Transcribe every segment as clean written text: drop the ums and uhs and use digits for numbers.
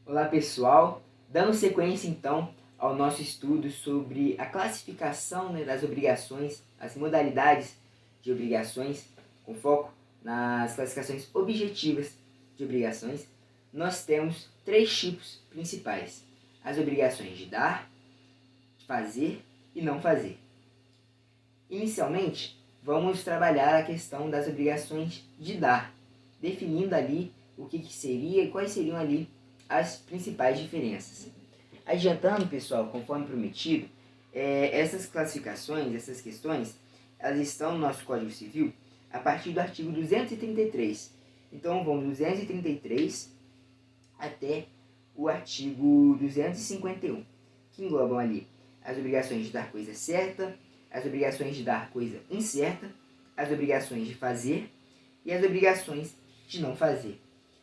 Olá pessoal, dando sequência então ao nosso estudo sobre a classificação, das obrigações, as modalidades de obrigações, com foco nas classificações objetivas de obrigações, nós temos três tipos principais: as obrigações de dar, fazer e não fazer. Inicialmente, vamos trabalhar a questão das obrigações de dar, definindo ali o que seria e quais seriam ali as principais diferenças. Adiantando, pessoal, conforme prometido, essas classificações, essas questões, elas estão no nosso Código Civil a partir do artigo 233. Então, vão do 233 até o artigo 251, que englobam ali as obrigações de dar coisa certa, as obrigações de dar coisa incerta, as obrigações de fazer e as obrigações de não fazer.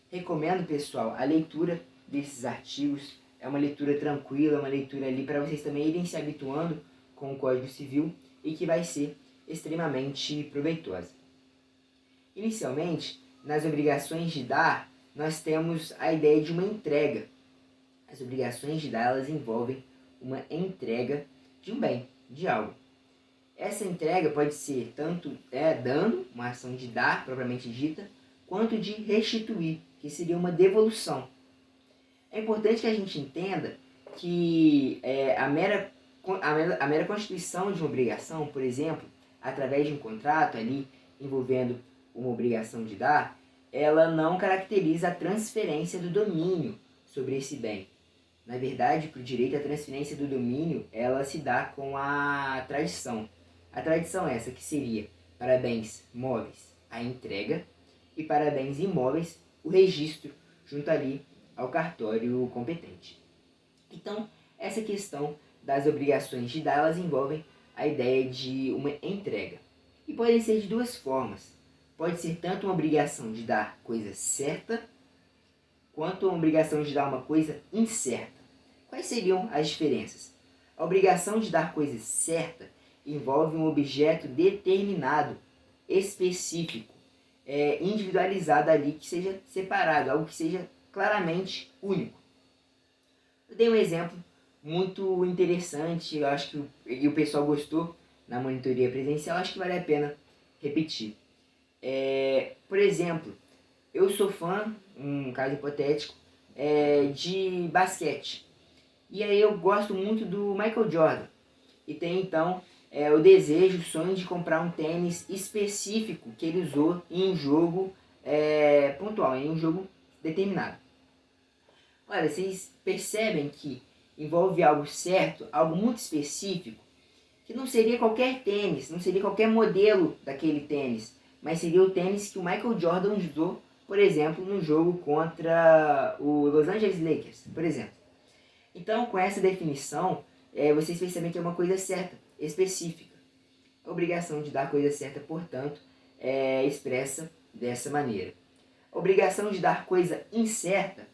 Recomendo, pessoal, a leitura desses artigos. É uma leitura tranquila, uma leitura ali para vocês também irem se habituando com o Código Civil e que vai ser extremamente proveitosa. Inicialmente, nas obrigações de dar, nós temos a ideia de uma entrega. As obrigações de dar, elas envolvem uma entrega de um bem, de algo. Essa entrega pode ser tanto dando, uma ação de dar propriamente dita, quanto de restituir, que seria uma devolução. É importante que a gente entenda que a mera constituição de uma obrigação, por exemplo, através de um contrato ali envolvendo uma obrigação de dar, ela não caracteriza a transferência do domínio sobre esse bem. Na verdade, para o direito, a transferência do domínio ela se dá com a tradição. A tradição é essa que seria, para bens móveis, a entrega, e para bens imóveis, o registro junto ali ao cartório competente. Então, essa questão das obrigações de dar, elas envolvem a ideia de uma entrega. E podem ser de duas formas. Pode ser tanto uma obrigação de dar coisa certa, quanto uma obrigação de dar uma coisa incerta. Quais seriam as diferenças? A obrigação de dar coisa certa envolve um objeto determinado, específico, individualizado ali, que seja separado, algo que seja claramente único. Eu dei um exemplo muito interessante, eu acho que o pessoal gostou na monitoria presencial, acho que vale a pena repetir. Por exemplo, eu sou fã, um caso hipotético, de basquete. E aí eu gosto muito do Michael Jordan. E tem então o desejo, o sonho de comprar um tênis específico que ele usou em um jogo pontual, em um jogo determinado. Olha, vocês percebem que envolve algo certo, algo muito específico, que não seria qualquer tênis, não seria qualquer modelo daquele tênis, mas seria o tênis que o Michael Jordan usou, por exemplo, no jogo contra o Los Angeles Lakers, por exemplo. Então, com essa definição, vocês percebem que é uma coisa certa, específica. A obrigação de dar coisa certa, portanto, é expressa dessa maneira. A obrigação de dar coisa incerta,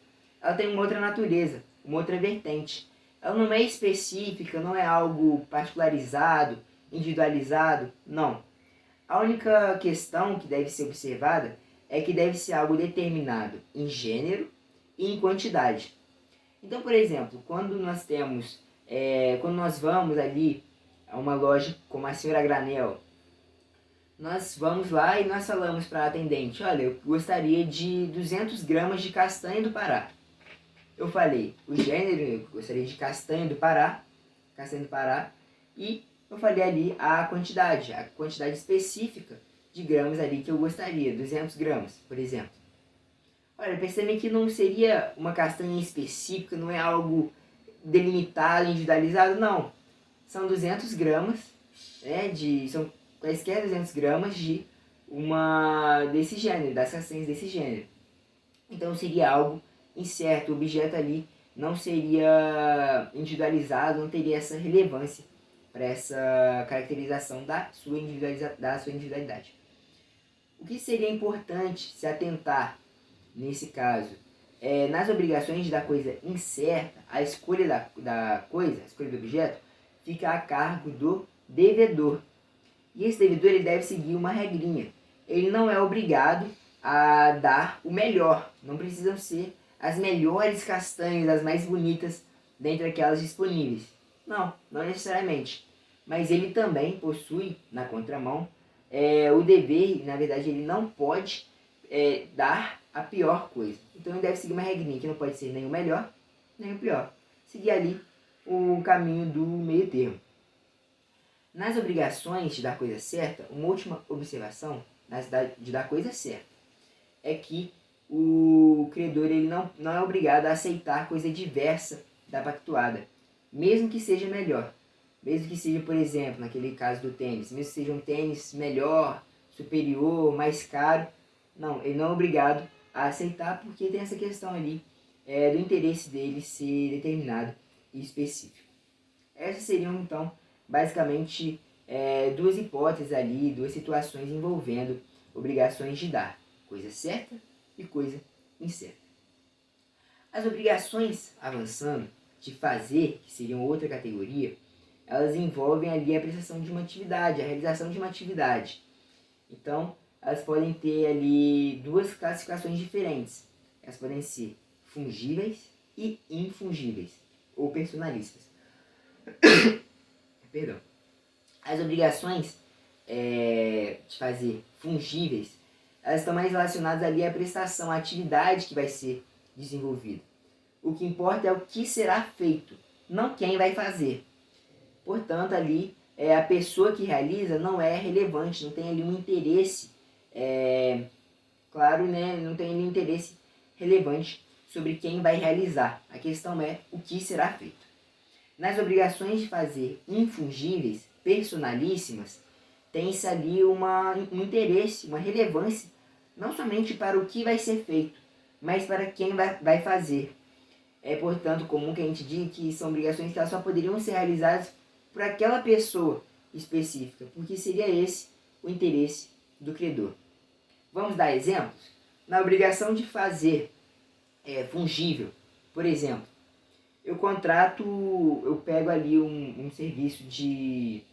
ela tem uma outra natureza, uma outra vertente. Ela não é específica, não é algo particularizado, individualizado, não. A única questão que deve ser observada é que deve ser algo determinado em gênero e em quantidade. Então, por exemplo, quando nós vamos ali a uma loja como a Senhora Granel, nós vamos lá e nós falamos para a atendente: olha, eu gostaria de 200 gramas de castanha do Pará. Eu falei o gênero, eu gostaria de castanha do Pará, e eu falei ali a quantidade específica de gramas ali que eu gostaria, 200 gramas, por exemplo. Olha, percebem que não seria uma castanha específica, não é algo delimitado, individualizado, não. São 200 gramas, são quaisquer 200 gramas desse gênero, das castanhas desse gênero. Então seria algo incerto, o objeto ali não seria individualizado, não teria essa relevância para essa caracterização da sua individualidade. O que seria importante se atentar nesse caso? Nas obrigações da coisa incerta, a escolha da coisa, a escolha do objeto, fica a cargo do devedor. E esse devedor ele deve seguir uma regrinha. Ele não é obrigado a dar o melhor. Não precisam ser as melhores castanhas, as mais bonitas, dentre aquelas disponíveis. Não, não necessariamente. Mas ele também possui, na contramão, o dever, na verdade ele não pode dar a pior coisa. Então ele deve seguir uma regrinha que não pode ser nem o melhor, nem o pior. Seguir ali o caminho do meio termo. Nas obrigações de dar coisa certa, uma última observação de dar coisa certa é que o credor ele não é obrigado a aceitar coisa diversa da pactuada, mesmo que seja melhor. Mesmo que seja, por exemplo, naquele caso do tênis, mesmo que seja um tênis melhor, superior, mais caro, não, ele não é obrigado a aceitar porque tem essa questão ali do interesse dele ser determinado e específico. Essas seriam, então, basicamente duas hipóteses ali, duas situações envolvendo obrigações de dar coisa certa e coisa incerta. As obrigações, avançando, de fazer, que seriam outra categoria, elas envolvem ali a prestação de uma atividade, a realização de uma atividade. Então, elas podem ter ali duas classificações diferentes. Elas podem ser fungíveis e infungíveis, ou personalistas. Perdão. As obrigações de fazer fungíveis, elas estão mais relacionadas ali à prestação, à atividade que vai ser desenvolvida. O que importa é o que será feito, não quem vai fazer. Portanto, ali a pessoa que realiza não é relevante, não tem ali um interesse, claro, né, não tem ali um interesse relevante sobre quem vai realizar. A questão é o que será feito. Nas obrigações de fazer infungíveis, personalíssimas, tem-se ali um interesse, uma relevância, não somente para o que vai ser feito, mas para quem vai fazer. É, portanto, comum que a gente diga que são obrigações que elas só poderiam ser realizadas por aquela pessoa específica, porque seria esse o interesse do credor. Vamos dar exemplos? Na obrigação de fazer fungível, por exemplo, eu pego ali um serviço de...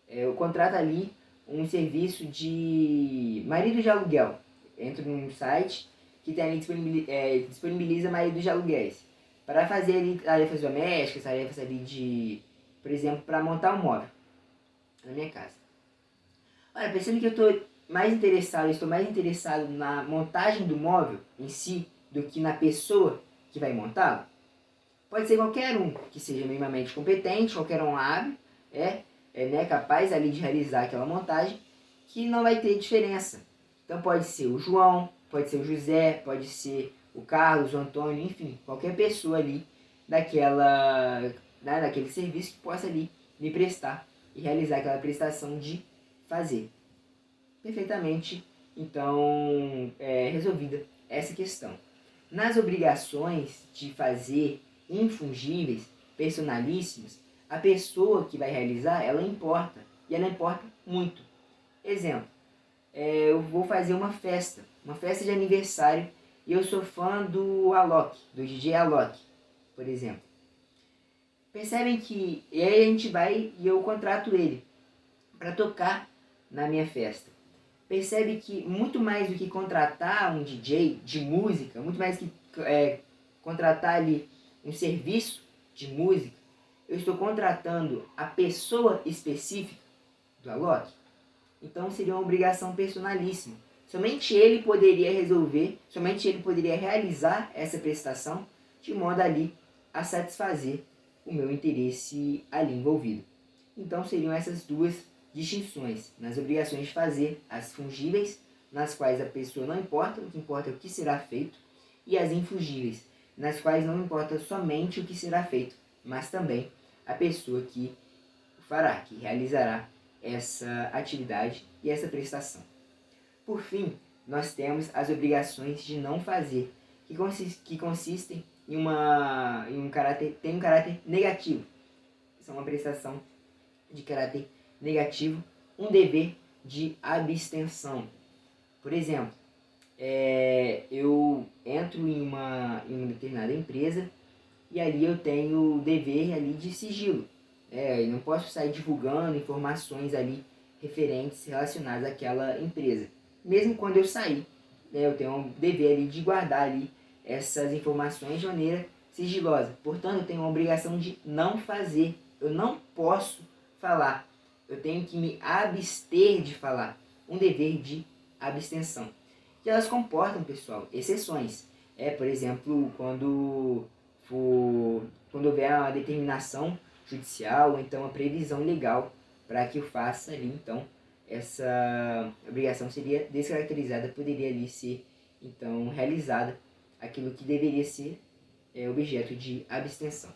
eu contrato ali um serviço de marido de aluguel. Entro num site que tem ali disponibiliza marido de aluguéis para fazer ali tarefas domésticas, tarefas ali de, por exemplo, para montar um móvel na minha casa. Olha, pensando que estou mais interessado na montagem do móvel em si do que na pessoa que vai montá-lo. Pode ser qualquer um que seja minimamente competente, qualquer um hábil, capaz ali de realizar aquela montagem, que não vai ter diferença. Então pode ser o João, pode ser o José, pode ser o Carlos, o Antônio, enfim, qualquer pessoa ali daquele serviço que possa ali me prestar e realizar aquela prestação de fazer. Perfeitamente, então, resolvida essa questão. Nas obrigações de fazer infungíveis, personalíssimas, a pessoa que vai realizar, ela importa, e ela importa muito. Exemplo, eu vou fazer uma festa de aniversário, e eu sou fã do Alok, do DJ Alok, por exemplo. Percebem que e aí a gente vai e eu contrato ele para tocar na minha festa. Percebe que muito mais do que contratar um DJ de música, muito mais do que contratar ali um serviço de música, eu estou contratando a pessoa específica do Alok. Então seria uma obrigação personalíssima. Somente ele poderia resolver, somente ele poderia realizar essa prestação de modo ali a satisfazer o meu interesse ali envolvido. Então seriam essas duas distinções nas obrigações de fazer as fungíveis, nas quais a pessoa não importa, o que importa é o que será feito, e as infungíveis, nas quais não importa somente o que será feito, mas também a pessoa que fará, que realizará essa atividade e essa prestação. Por fim, nós temos as obrigações de não fazer, que consistem em um caráter negativo. São uma prestação de caráter negativo, um dever de abstenção. Por exemplo, eu entro em uma determinada empresa e ali eu tenho o dever ali de sigilo. Eu não posso sair divulgando informações ali referentes, relacionadas àquela empresa. Mesmo quando eu sair, eu tenho um dever ali de guardar ali essas informações de maneira sigilosa. Portanto, eu tenho a obrigação de não fazer. Eu não posso falar. Eu tenho que me abster de falar. Um dever de abstenção. E elas comportam, pessoal, exceções. Por exemplo, quando houver uma determinação judicial, ou então a previsão legal para que eu faça ali, então, essa obrigação seria descaracterizada, poderia ali ser, então, realizada aquilo que deveria ser objeto de abstenção.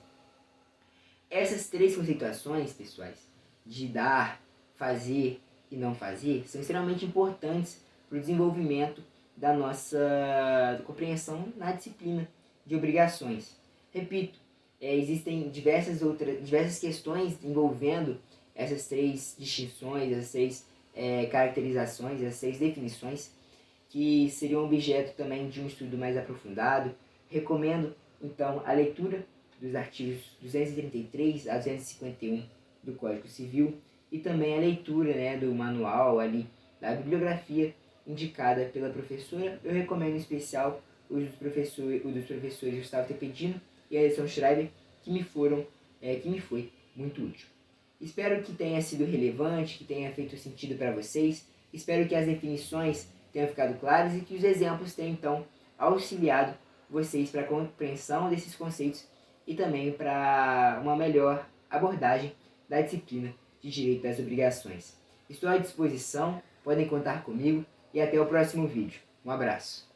Essas três conceituações, pessoais, de dar, fazer e não fazer, são extremamente importantes para o desenvolvimento da nossa compreensão na disciplina de obrigações. Repito, existem diversas questões envolvendo essas três distinções, essas três caracterizações, essas três definições, que seriam objeto também de um estudo mais aprofundado. Recomendo, então, a leitura dos artigos 233 a 251 do Código Civil e também a leitura, do manual, ali, da bibliografia indicada pela professora. Eu recomendo em especial o dos professores Gustavo Tepedino e Alisson Schreiber, que me foi muito útil. Espero que tenha sido relevante, que tenha feito sentido para vocês. Espero que as definições tenham ficado claras e que os exemplos tenham, então, auxiliado vocês para a compreensão desses conceitos e também para uma melhor abordagem da disciplina de Direito das Obrigações. Estou à disposição, podem contar comigo e até o próximo vídeo. Um abraço.